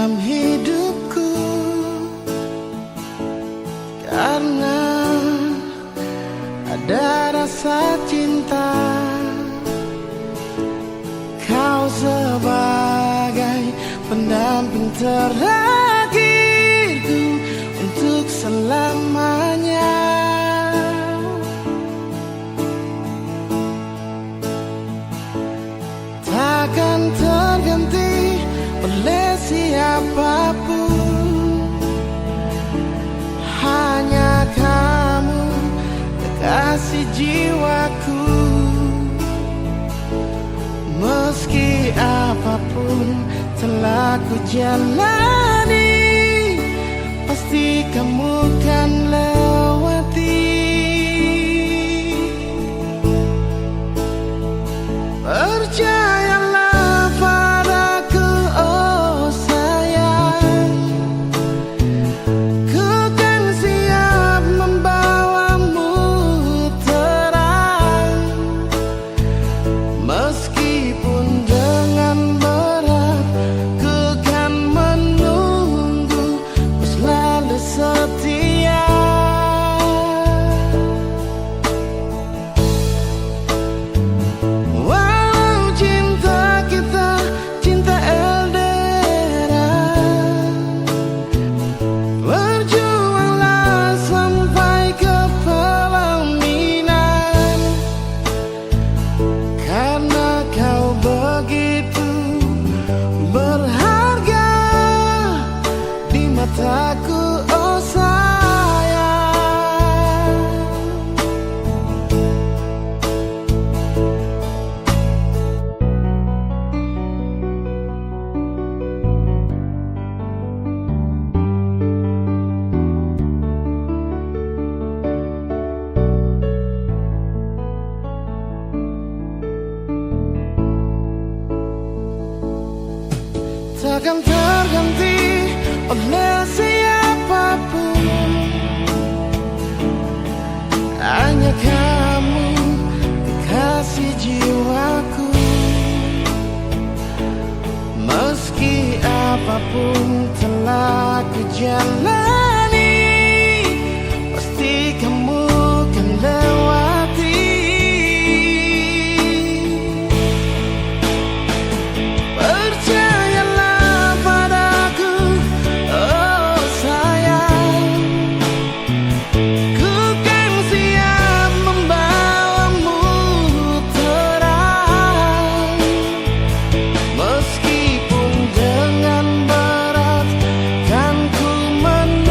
dalam hidupku, karena ada rasa cinta. Kau sebagai pendamping terakhirku untuk selamanya. Takkan terganti oleh siapapun, hanya kamu kekasih jiwaku. Meski apapun telah ku jalani, pasti kamu kan lewati. Percayalah padaku, oh sayang, ku kan siap membawamu terang. Meskipun dengan berat, ku kan menunggu, ku selalu setia. Walau cinta kita cinta LDR, berjuanglah sampai ke pelaminan, karena kau begitu berharga di mataku, oh sayang. Takkan terganti oleh siapapun, hanya kamu kekasih jiwaku. Meski apapun telah ku jalani, pasti kamu kan lewati. Percayalah padaku, oh sayang, ku kan siap membawamu terang. Meskipun dengan berat, kan ku menunggu.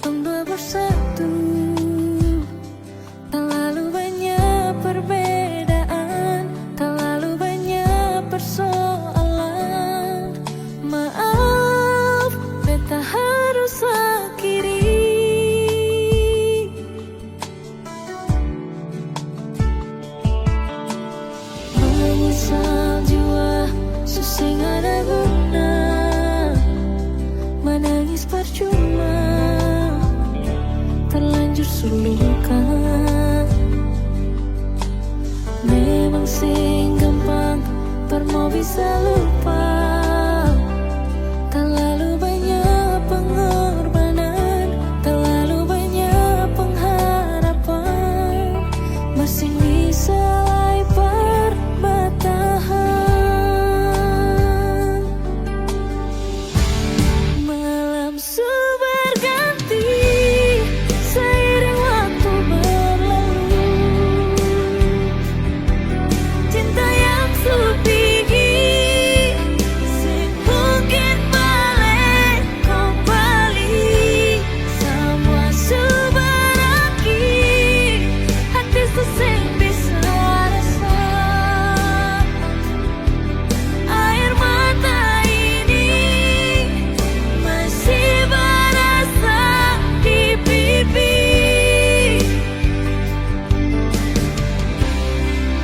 untung dua bersatu. Terlalu banyak perbedaan, terlalu banyak persoalan. Maaf, beta harus akhiri. Menyesal jua, susah ada guna. Menangis percuma, terlanjur suluka. Memang sing gampang, permo bisa lupa. Terlalu banyak pengorbanan, terlalu banyak pengharapan. Masih bisa lebar bertahan. Malam berganti seiring waktu berlalu. Cinta yang supigi mungkin balik kembali. Semua berakhir, hati sesing bisa rasa. Air mata ini masih berasa di pipi.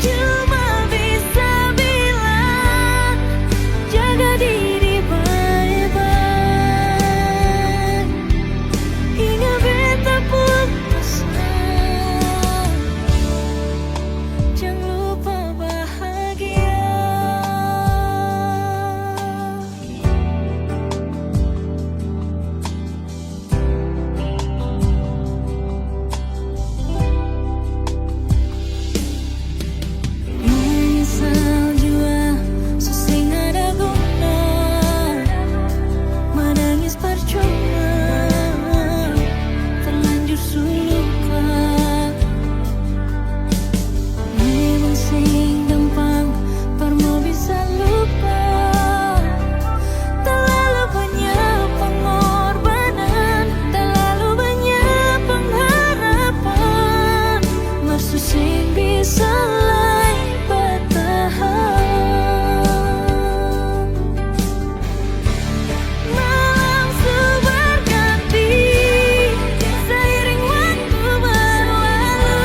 Cuma bisa bilang, jaga diri baik-baik. Ingat beta pun pesan, jangan lupa bahagia. Menyesal jua, susah ada guna. Menangis percuma, terlanjur suluka. Memang sing gampang, permo bisa lupa. Terlalu banyak pengorbanan, terlalu banyak pengharapan. Maksud sing bisa bertahan. Malam berganti seiring waktu berlalu.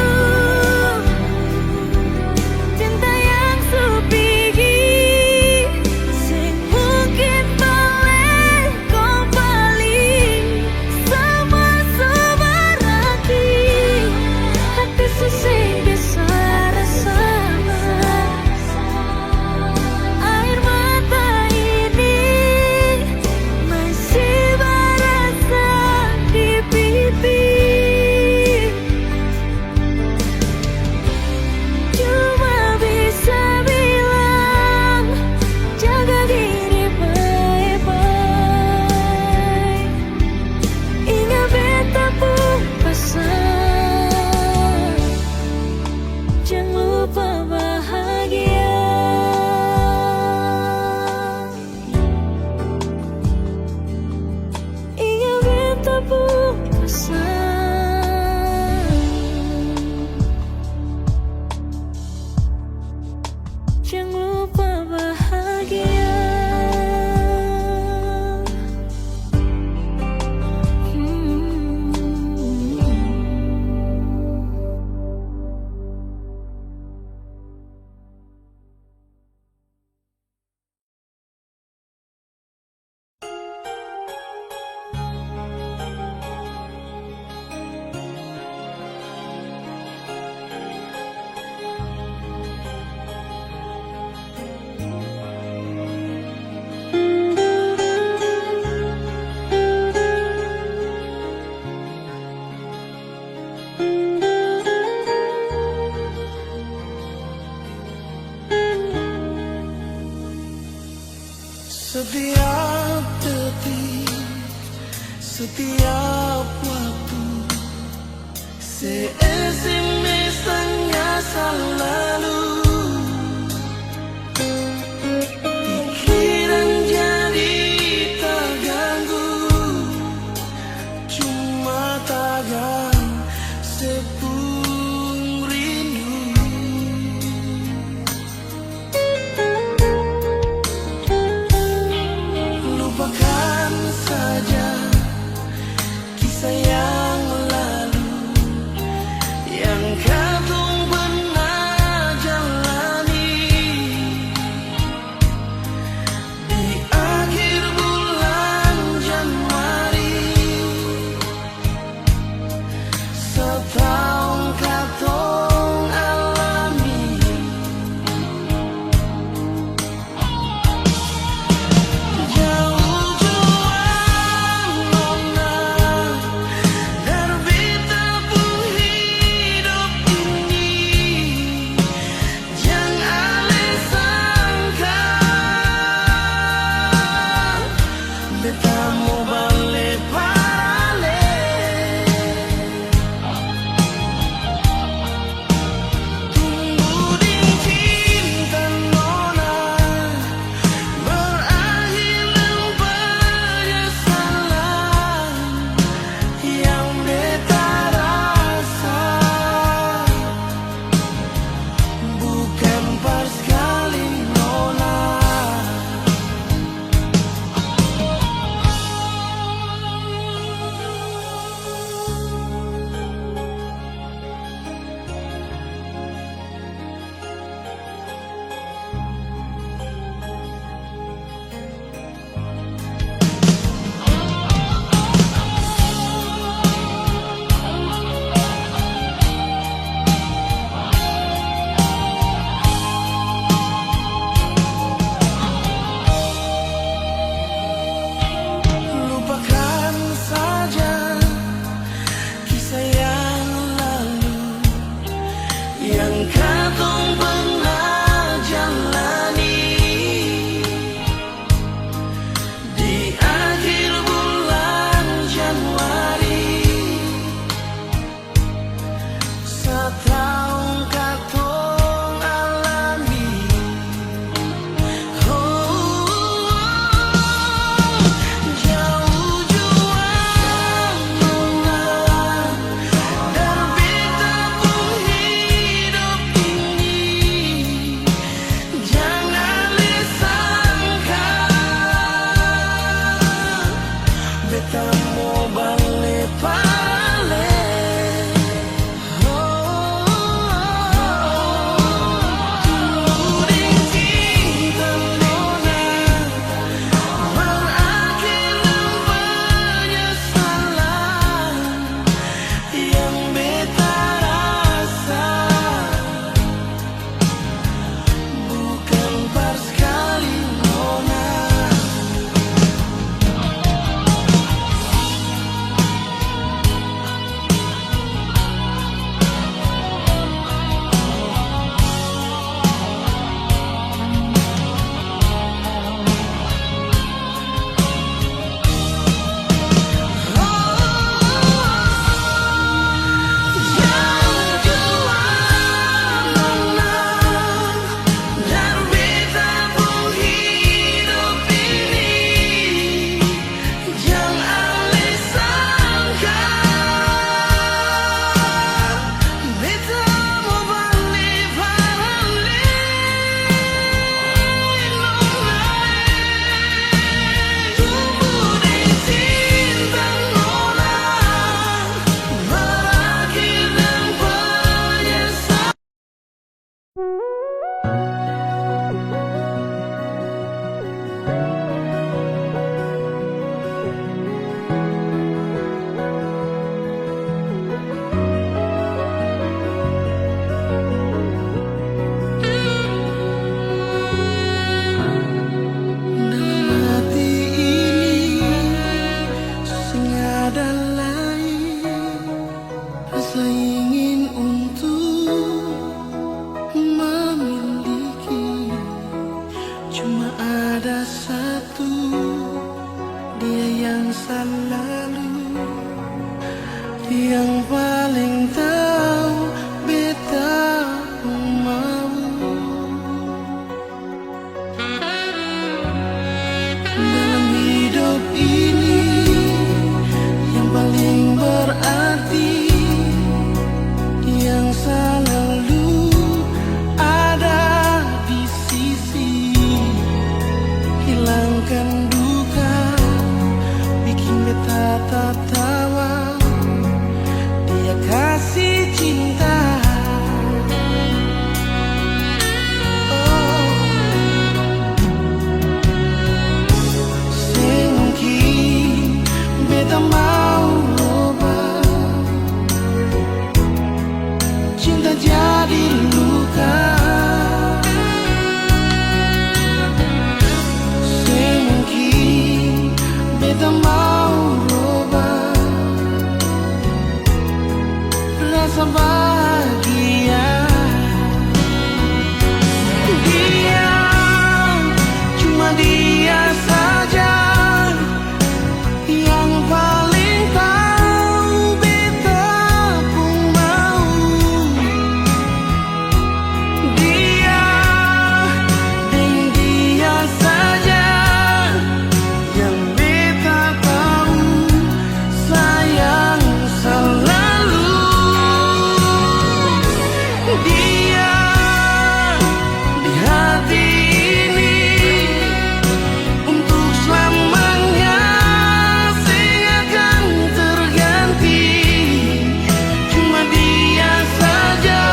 Cinta yang supigi mungkin balik kembali. Semua berakhir, hati sesing bisa rasa. Air mata ini masih berasa di pipi. Cuma bisa bilang, jaga diri baik-baik. Ingat beta pun pesan, jangan lupa bahagia. Ingat beta pun pesan, jangan lupa bahagia. Setiap detik, setiap waktu, se-SMS tanya selalu. Pikiran jadi terganggu, cuma Betaong katong alami jauh juang nona Darbita pun hidup ini jangan ale sangka beta mau balik yang katong pernah jalani di akhir bulan Januari. Setahun katong alami jauh juang nona Darbita pun hidup ini jangan ale sangka beta mau balik yang paling tahu beta mau dalam hidup ini yang paling berarti yang selalu ada di sisi hilangkan duka bikin beta tertawa dia kasih rasa bahagia. Dia, cuma dia saja yang paling tahu beta pun mau. Dia, dan dia saja yang beta tahu sayang selalu. Dia di hati ini untuk selamanya akan terganti. Cuma dia saja,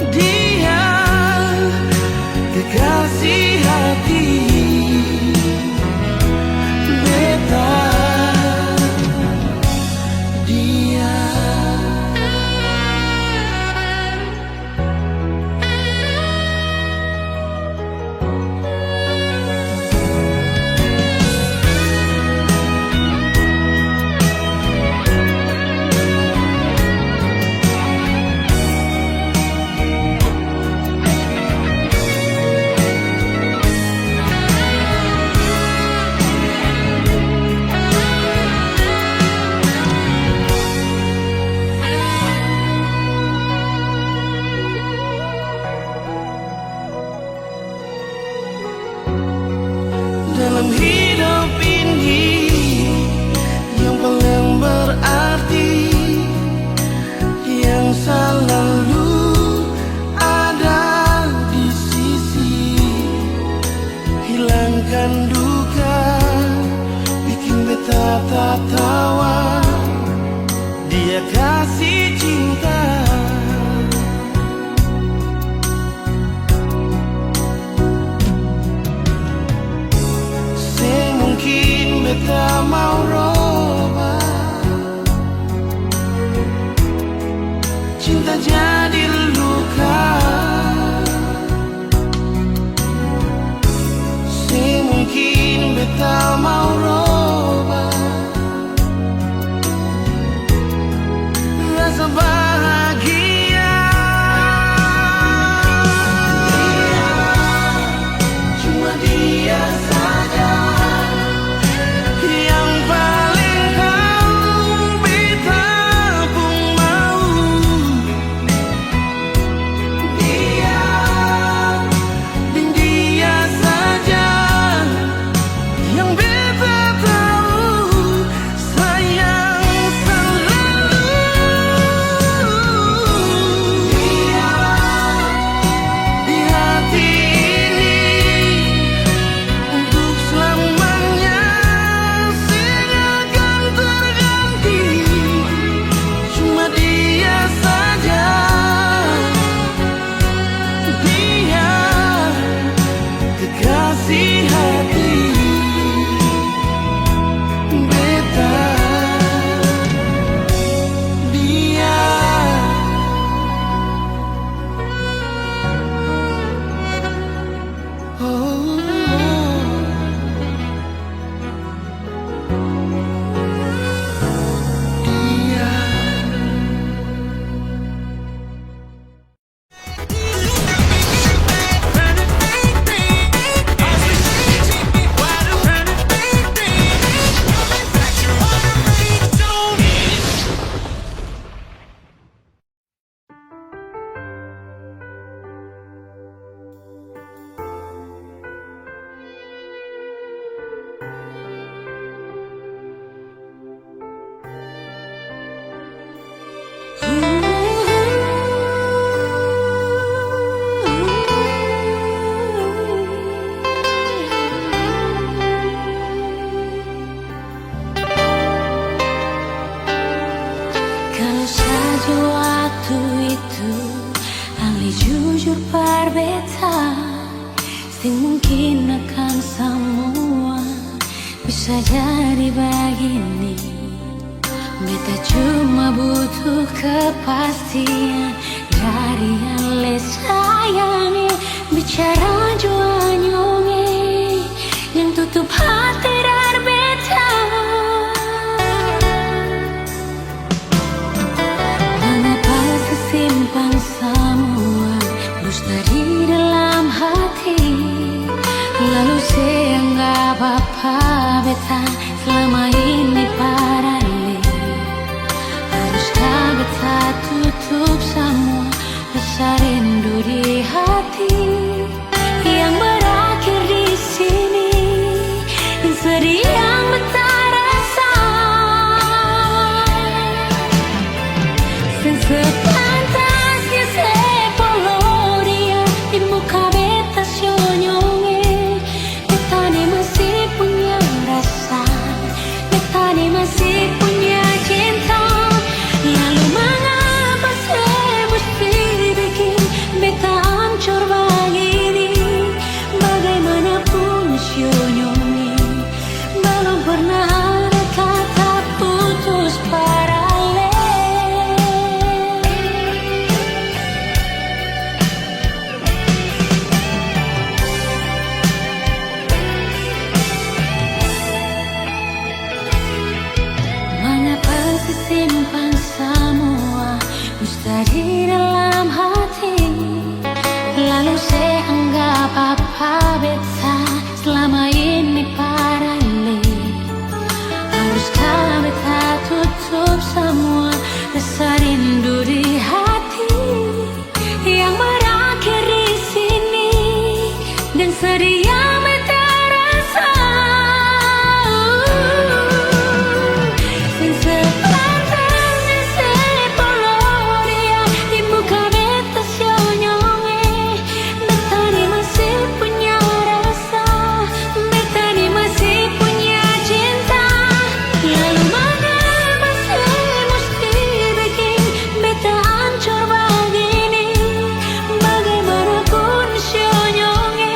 dia kekasih hati beta. Dia dalam hidup ini yang paling berarti, yang selalu ada di sisi, hilangkan duka, bikin beta tertawa. Dia kasih cinta. Mungkin beta mau roba, cinta jadi luka. Mungkin beta mau roba rasa bahagia. Dia, cuma dia saja yang paling tahu beta pun mau. Dia, dan dia saja yang beta tahu sayang selalu. Dia di hati ini untuk selamanya akan terganti. Cuma dia saja, dia kekasih hati beta. Dia oh, dia. Kalau saja waktu itu Ali jujur berbeta, sing mungkin akan semua bisa jadi begini. Beta cuma butuh kepastian dari Ale sayangi, bicara juanyonge yang tutup hati dan beta. rasa selama ini paralel. Haruskah beta tutup semua rasa rindu di hati yang berakhir di sini, yang sedih yang beta rasa. Sepantasnya sepuluh dia di muka beta senyongnya. Beta ni masih punya rasa, beta ni masih punya cinta. Lalu mengapa saya mesti bikin beta hancur begini? Bagaimanapun senyongnya, belum pernah ada kata putus paralel. Mengapa simpan semua dusta di dalam hati? Lalu saya anggap apa beta selama ini paralel. Haruskah beta tutup semua rasa rindu di hati yang berakhir di sini, dan sedih yang beta rasa. Sepantasnya sepuluh dia di muka beta senyongnya. Beta ni masih punya rasa, beta ni masih punya cinta. Lalu mengapa saya mesti bikin beta hancur begini? Bagaimanapun senyongnya,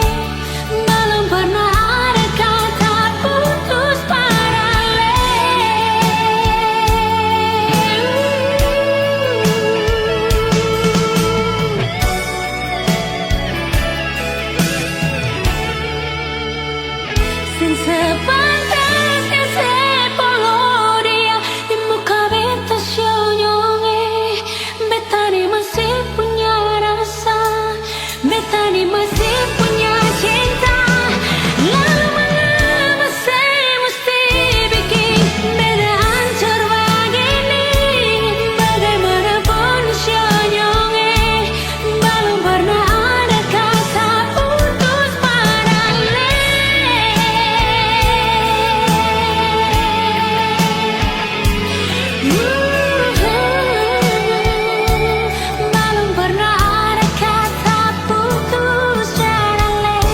belum pernah ada kata putus paralel. Sepantasnya sepuluh dia di muka beta senyongnya. Beta ni masih punya rasa, beta ni masih punya cinta. Lalu mengapa saya mesti bikin beta hancur begini? Bagaimanapun senyongnya, belum pernah ada kata putus paralel. Belum pernah ada kata putus paralel.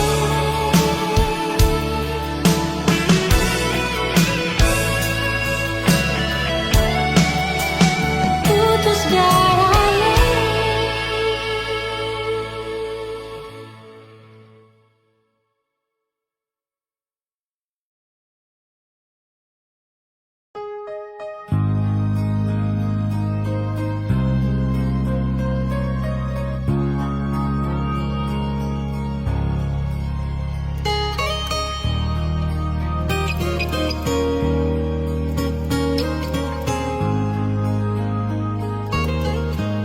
Putus paralel.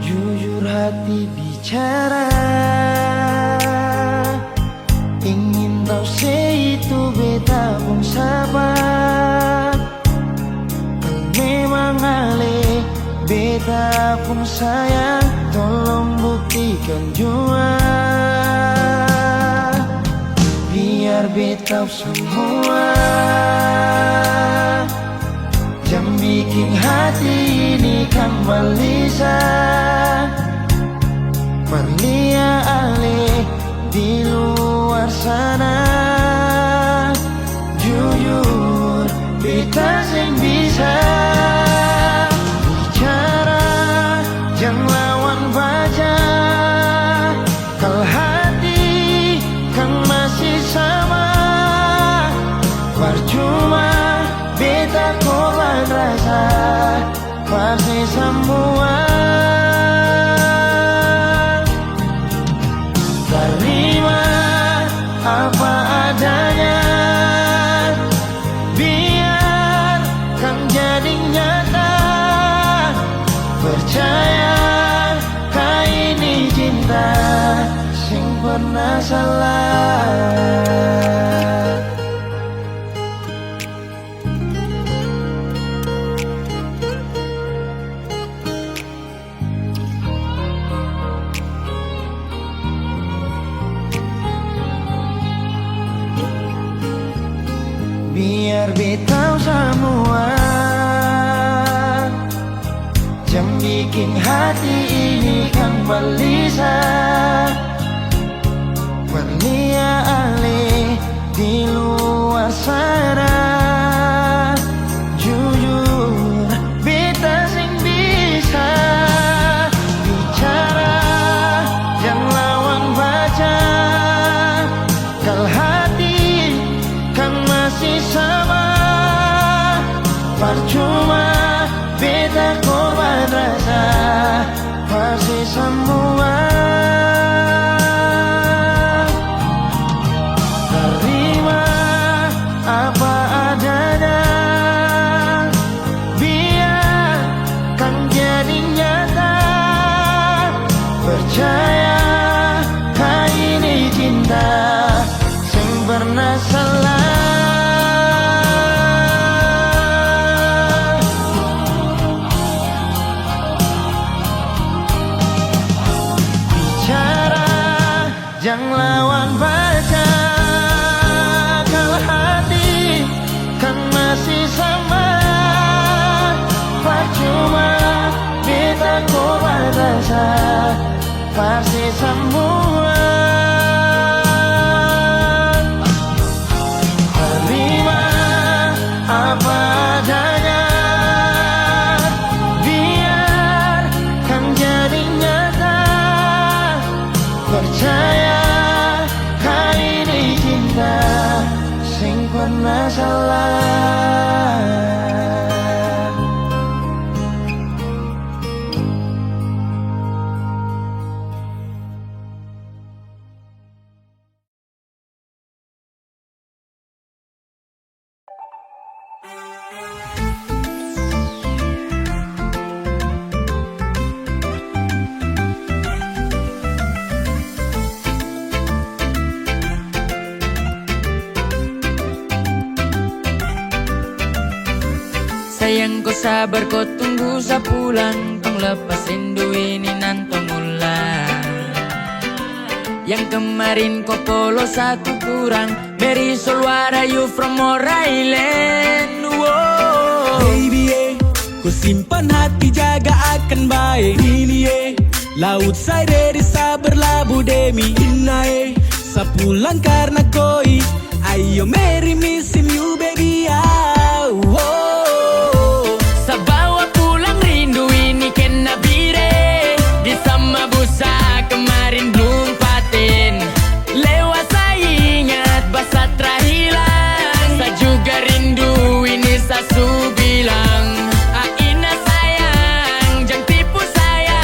Jujur hati bicara, ingin tahu itu beta pun sabar. Memang ale beta pun sayang, tolong buktikan jua. Biar beta semua yang bikin hati ini kembali Perlia ale di luar sana. Jujur beta sing bisa bicara, yang lawan baca. Kalau hati kan masih sama, percuma beta korban rasa pasti semua. Terima apa adanya, biar kan jadi nyata. Percaya kau ini cinta sing pernah salah. yang bikin hati ini kan gelisah. Berlian alih di luar sana, jujur beta sing bisa bicara yang lawan baca. Kal hati kan masih sama, percuma beta korban rasa pasti semua. Terima apa adanya, biar kan jadi nyata. Percaya kau ini cinta sing pernah salah. Jangan lawan baca, kalau hati kan masih sama, percuma beta korban rasa pasti semua. Terima apa adanya, biar kan jadi nyata. Percaya sing pernah salah. Sayang kau sabar kau tunggu sebulan, penglepas rindu ini nanti mulai. Yang kemarin kau polos satu kurang, very soul what are you from More Island. Wow. Baby ku simpan hati jaga akan baik. Ini laut saya desa berlabuh demi inai. Sepulang karena koi, ayo marry me sim you baby ah. Wow. Sabawa pulang rindu ini kena bire, di sama busa kemarin belum paten. Lewat saya ingat basa terhilang, saya juga rindu ini sasu bilang. Ina sayang jangan tipu saya,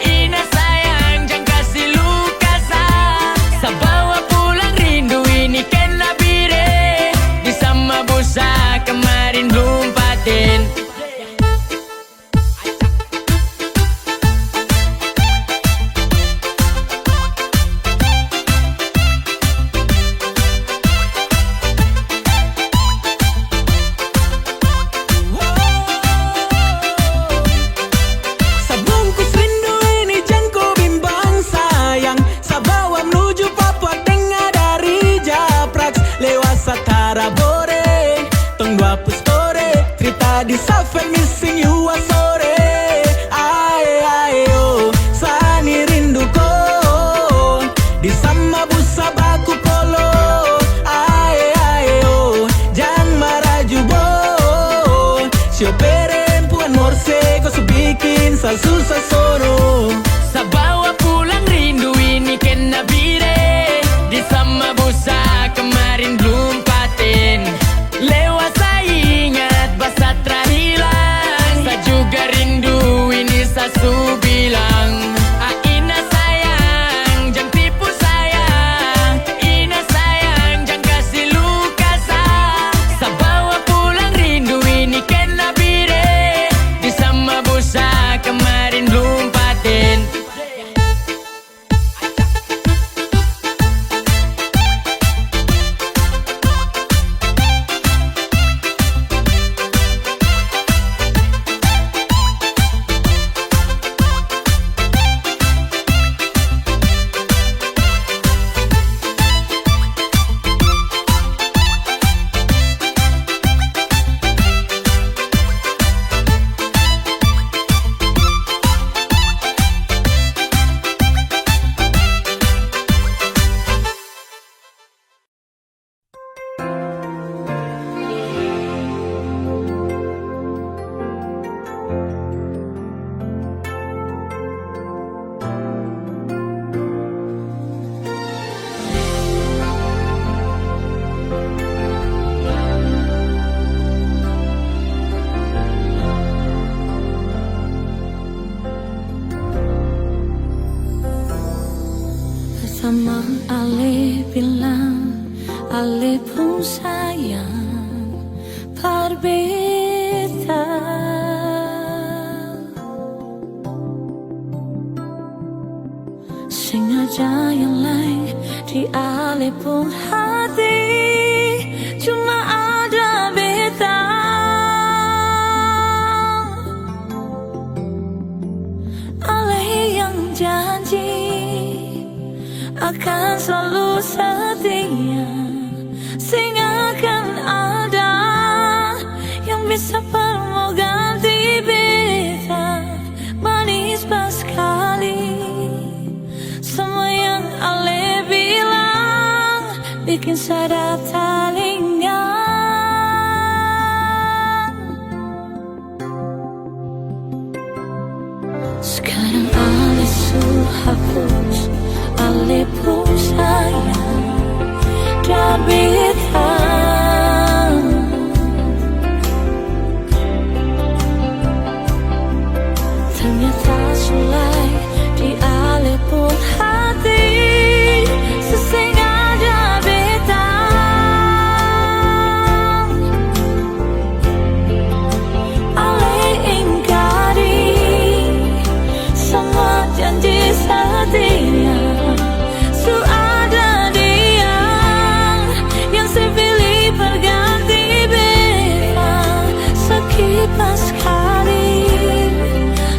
Ina sayang jangan kasih luka saya. Sabawa pulang rindu ini kena bire, di sama busa kemarin belum paten. Di safel missing you a sore. Ay ay oh, sani rindu ko di sama busa baku polo. Ay ay oh, jangan marah jubo. Siopere puan morse ko subikin sa susah soro. Sabawa pulang rindu ini kena bire, di sama busa kemarin belum paten. Lewat saya ingat basa terhilang, saya juga rindu ini sasu bilang. Ina sayang jangan tipu saya, Ina sayang jangan kasih luka saya. Sabawa pulang rindu ini kena bire, di sama busa kemarin belum paten. Yang Ale bilang, Ale pun sayang berbeda. Sengaja yang lain di Ale pun hati, cuma ada beta. Ale yang janji akan selalu setia, sehingga akan ada yang bisa perlu ganti beta. Manis pas sekali semua yang Ale bilang, bikin sadar telinga. Sekarang Ale suruh hapus, Ale pun sayang dan beta. Ternyata sulai di Ale pun hati, sesengaja beta. Ale ingkari semua janji setia. Su ada dia yang saya pilih berganti beta. Sakit pas sekali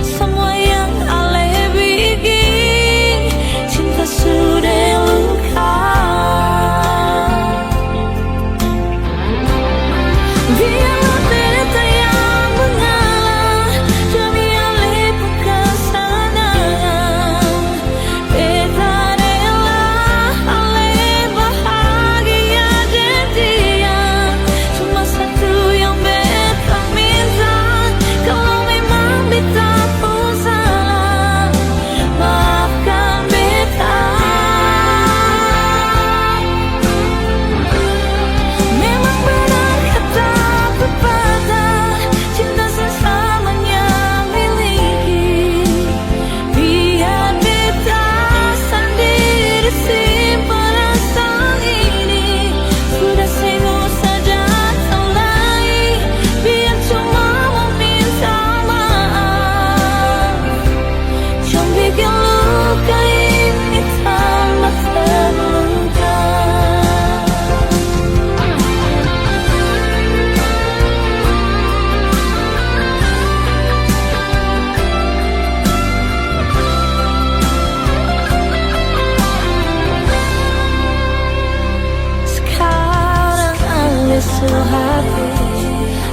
semua yang Ale bikin, cinta sudah luka. Biarlah beta yang mengalah demi Ale pun kesenangan. Beta rela Ale bahagia dan dia. Cuma satu yang beta minta, kalau memang beta pun salah, maafkan beta. Memang benar kata pepatah, cinta sesamanya miliki. Biar beta sendiri simpan rasa ini. Sudah sengguh saja taulai, biar cuma meminta maaf. Jangan bikin luka ini tambah terluka. Sekarang Ale suhati,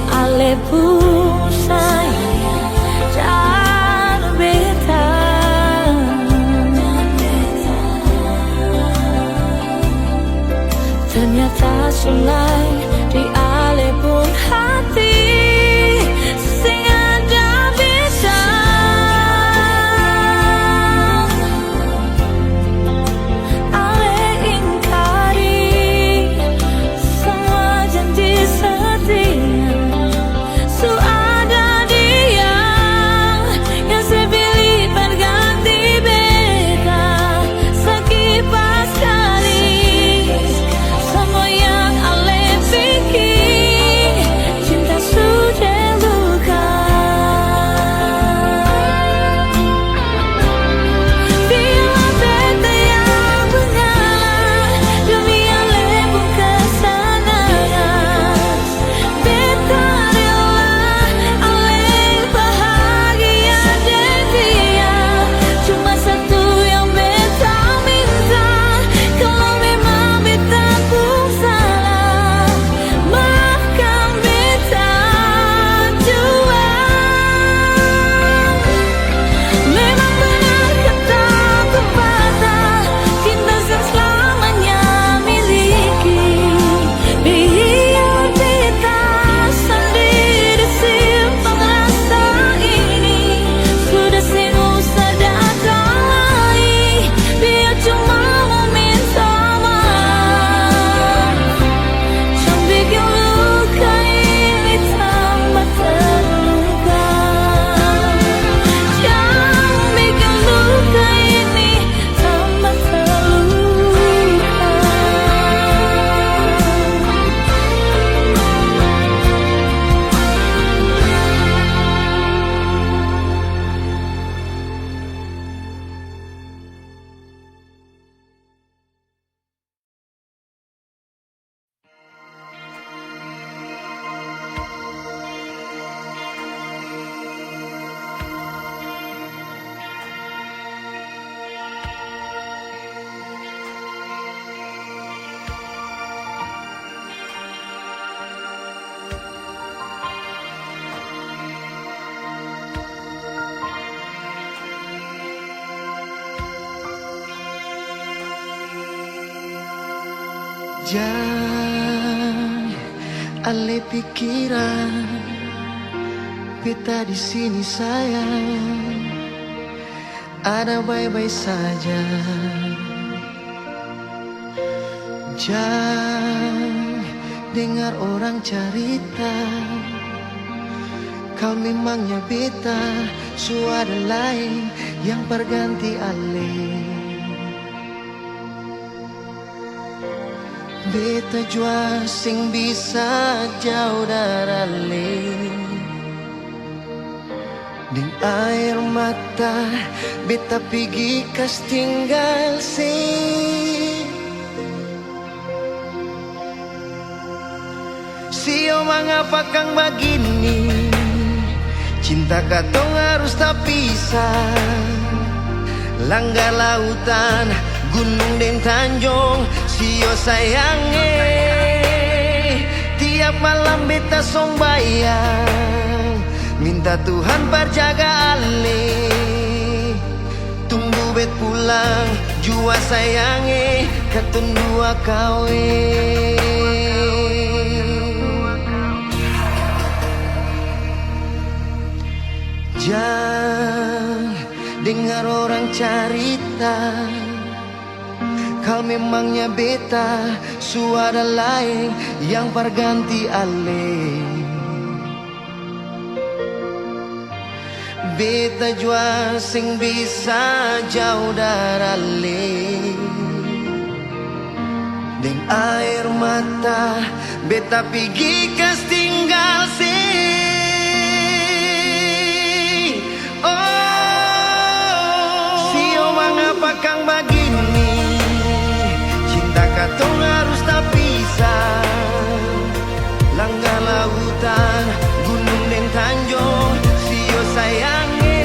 Ale pun sayang dan beta. Ternyata sulai di Ale pun hati, sengaja beta. Ale ingkari semua janji setia. Su Jangan alih pikiran, beta di sini sayang, ada baik-baik saja. Jangan dengar orang cerita, kau memangnya beta, suara lain yang berganti alih. Beta jua sing bisa jauh dari ding air mata, beta pergi kas tinggal Sio mengapa kang begini, cinta katong harus tak pisah. Langgar lautan, gunung dan tanjung, sio sayange. Tiap malam beta song bayang, minta Tuhan berjaga ale. Tunggu bet pulang, jua sayange, katun dua kawe. Jangan dengar orang cerita, kau memangnya beta, suara lain yang berganti ale. Beta jua sing bisa jauh dari deng air mata, beta pergi kas tinggal Mengapa kang begini, cinta katong harus tak pisah. Langgar lautan, gunung dan tanjung, sio sayange.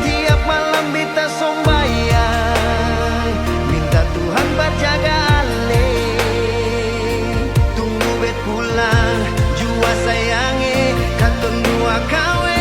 Tiap malam beta song bayang, minta Tuhan berjaga ale. Tunggu bet pulang, jua sayange, katong dua kawe.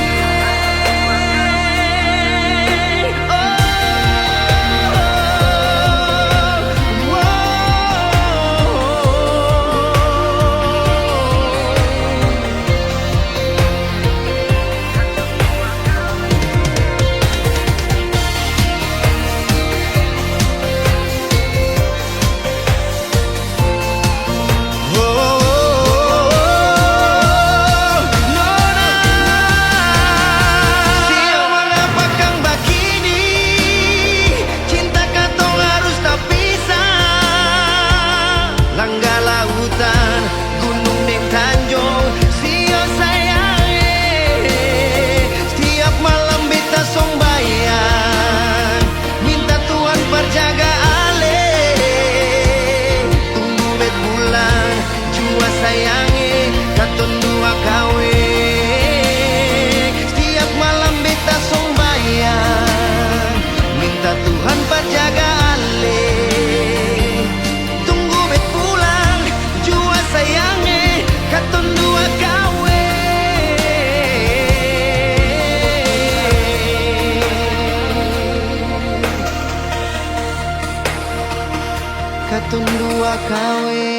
Katong dua kawe.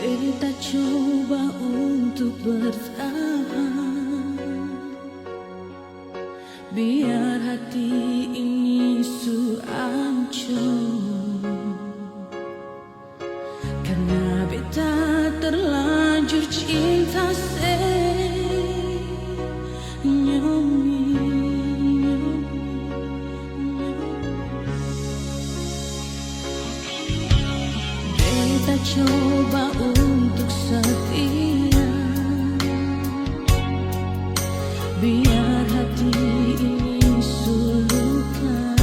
Beta coba untuk bertahan, biar hati ini hancur. Karena beta terlanjur cinta biar hati ini sulukan,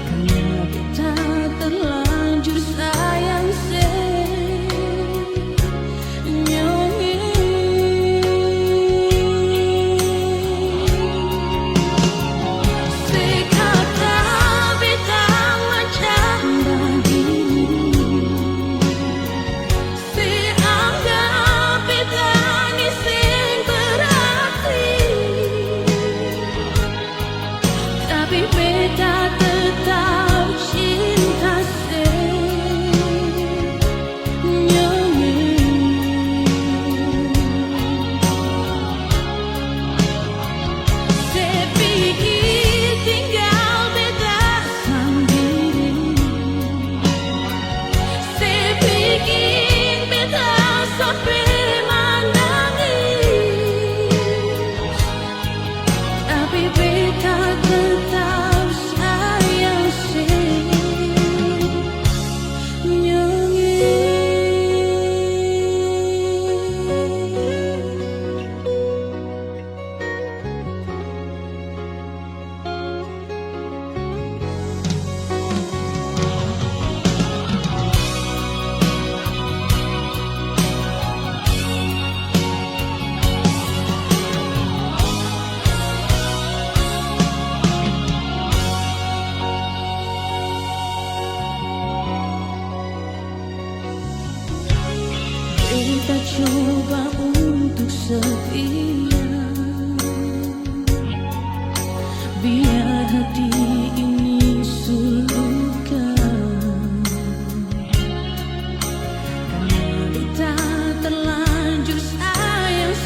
karena kita terlanjur sayang kita coba untuk setia, biar hati ini sulukan, karena kita terlanjur sayang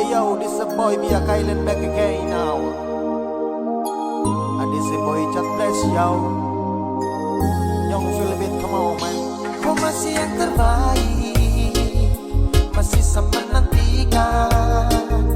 Yo, this a boy be a Kylan back again now. And this a boy just bless yo. Young Philip, come on man. Kau masih yang terbaik, masih sama menantikan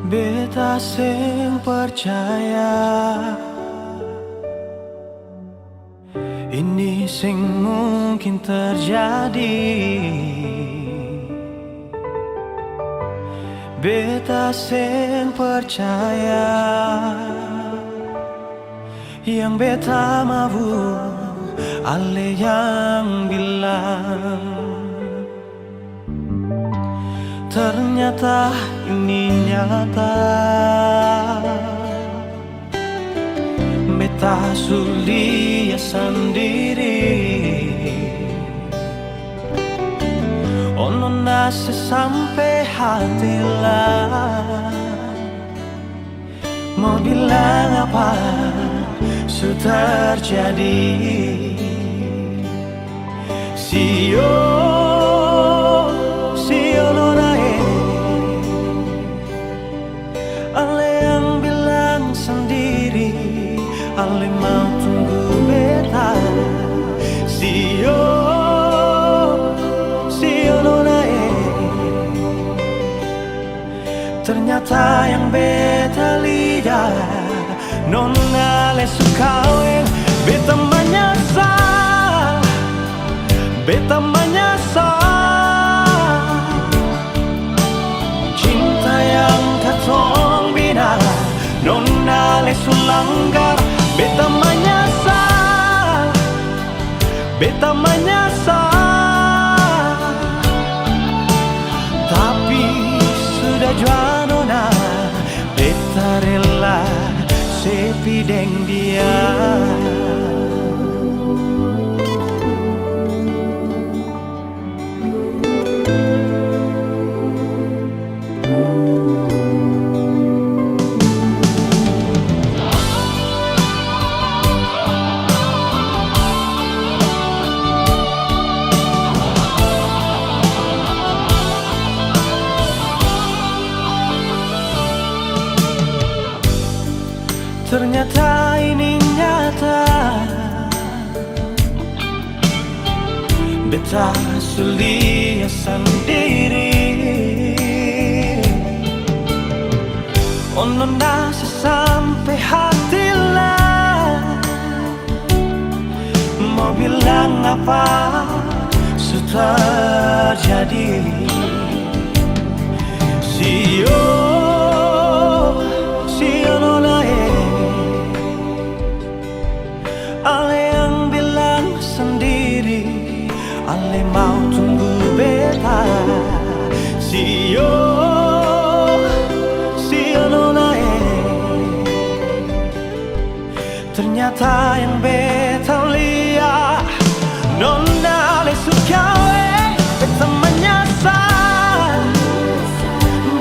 Beta sing percaya ini sing mungkin terjadi. Beta sing percaya yang beta mau ale yang bilang. Ternyata ini nyata. Beta sulia sendiri. Ono nase sampai hati lah. Mau bilang apa sudah terjadi. Sio nonae, ale yang bilang sendiri, ale mau tunggu beta. Sio nonae, ternyata yang beta lihat nona le sukawe. Beta menyesal, beta menyesal. Cinta yang katong bina nona le sulanggar. Beta menyesal, beta menyesal. Tapi sudah jua nona, beta rela sepi deng dia. Ternyata ini nyata. Beta sulia sendiri. Ono nase sampai hati lah. Mau bilang apa sudah jadi. Sio nonae, ale yang bilang sendiri, ale mau tunggu beta. Sio nonae, ternyata yang beta lihat nona le sukawe. Beta menyesal,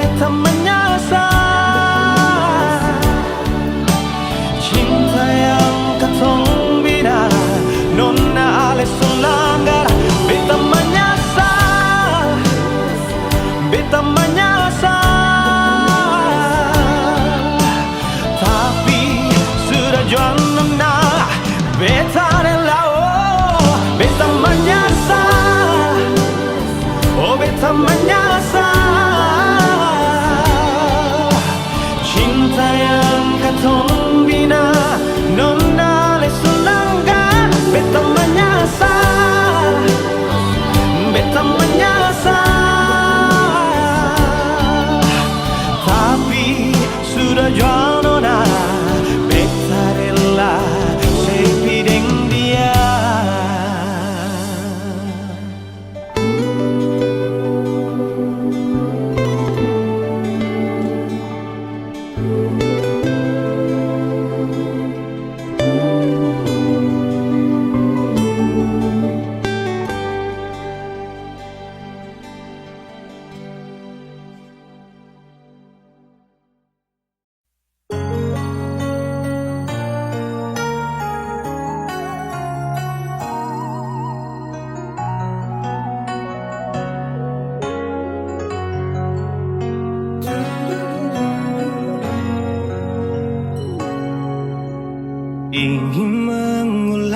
beta menyesal. Cinta yang katong bina nona ale sulanggar. Beta menyesal, beta menyesal. Tapi sudah jua nona, beta rela. Oh, beta menyesal, oh beta menyesal.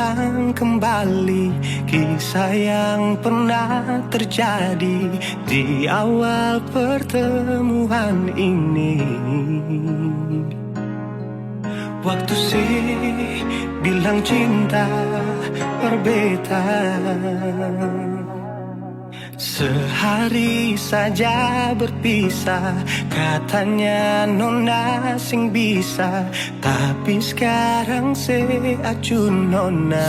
ulang kembali kisah yang pernah terjadi di awal pertemuan ini. Waktu sih bilang cinta berbeda, sehari saja berpisah. Katanya nona sing bisa, tapi sekarang se acun nona.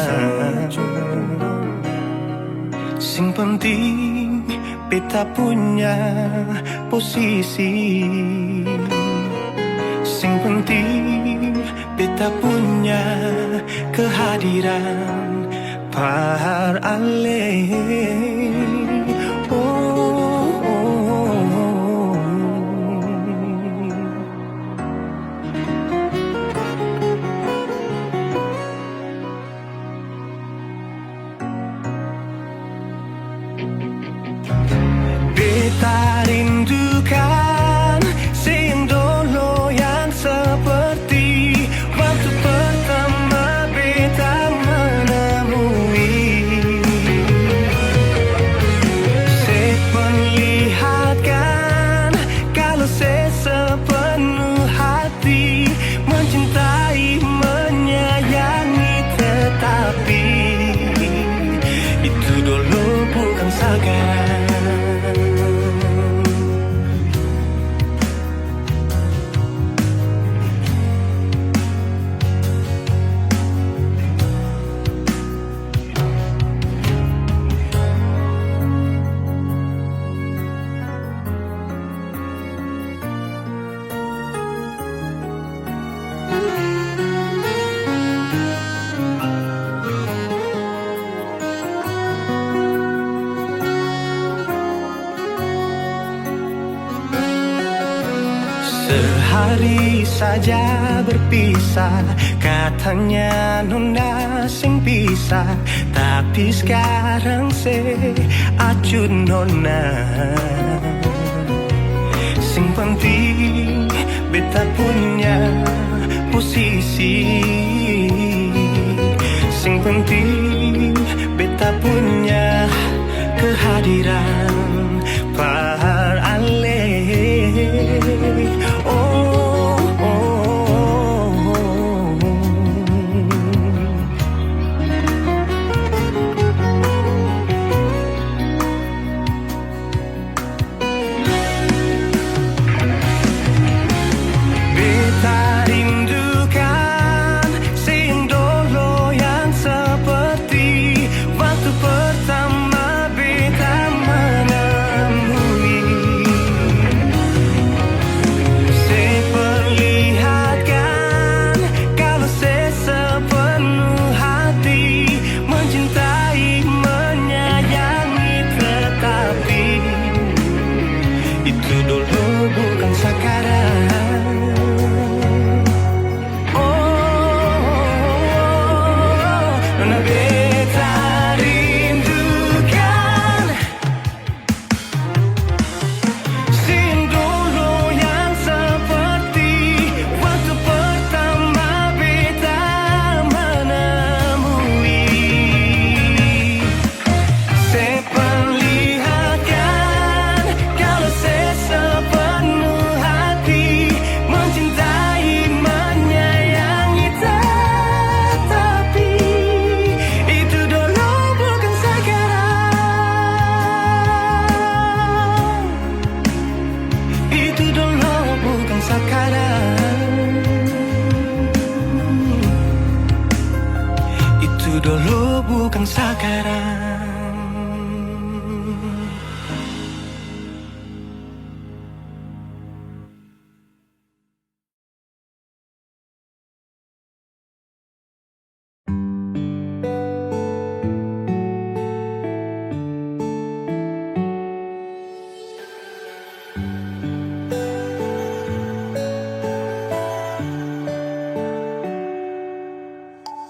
Sing penting beta punya posisi, sing penting beta punya kehadiran par ale. Beta rindukan sing dulu yang seperti waktu pertama beta menemui. Saya perlihatkan kalau saya sepenuh hati mencintai, menyayangi, tetapi itu dulu bukan sekarang. Sehari saja berpisah, katanya nona sing bisa, tapi sekarang se acun nona. Sing penting beta punya posisi, sing penting beta punya kehadiran par ale. Dulu bukan sekarang.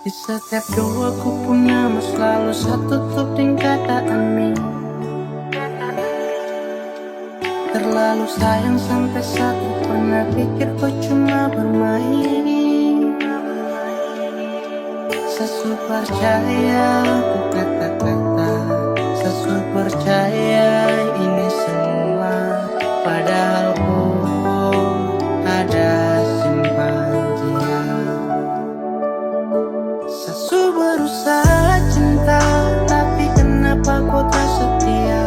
Di setiap doa ku punya mas selalu satu tutup dengan kata amin. Terlalu sayang sampai satu pernah pikir kau cuma bermain. Sesu percaya ku kata-kata, sesu percaya ini semua, padahal ku ada simpan dia. Sesu berusaha cinta, tapi kenapa kau tak setia?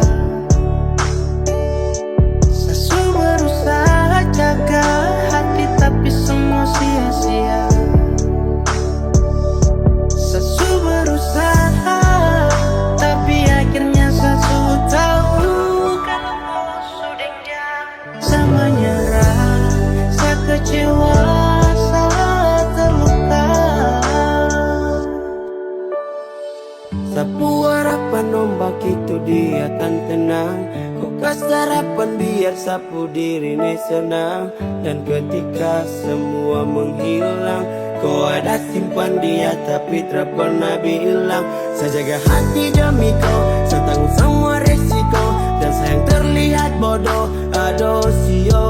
Sesu berusaha jaga hati, tapi semua sia-sia. Sesu berusaha, tapi akhirnya sesu tahu kalau kau sudah jauh. Saya menyerah, saya kecewa, saya terluka. Sapu harapan ombak itu dia akan tenang. Kau kasih harapan biar sapu diri ini senang. Dan ketika semua menghilang, kau ada simpan dia tapi tak pernah bilang. Saya jaga hati demi kau, saya tanggung semua resiko. Dan sayang terlihat bodoh, aduh sio.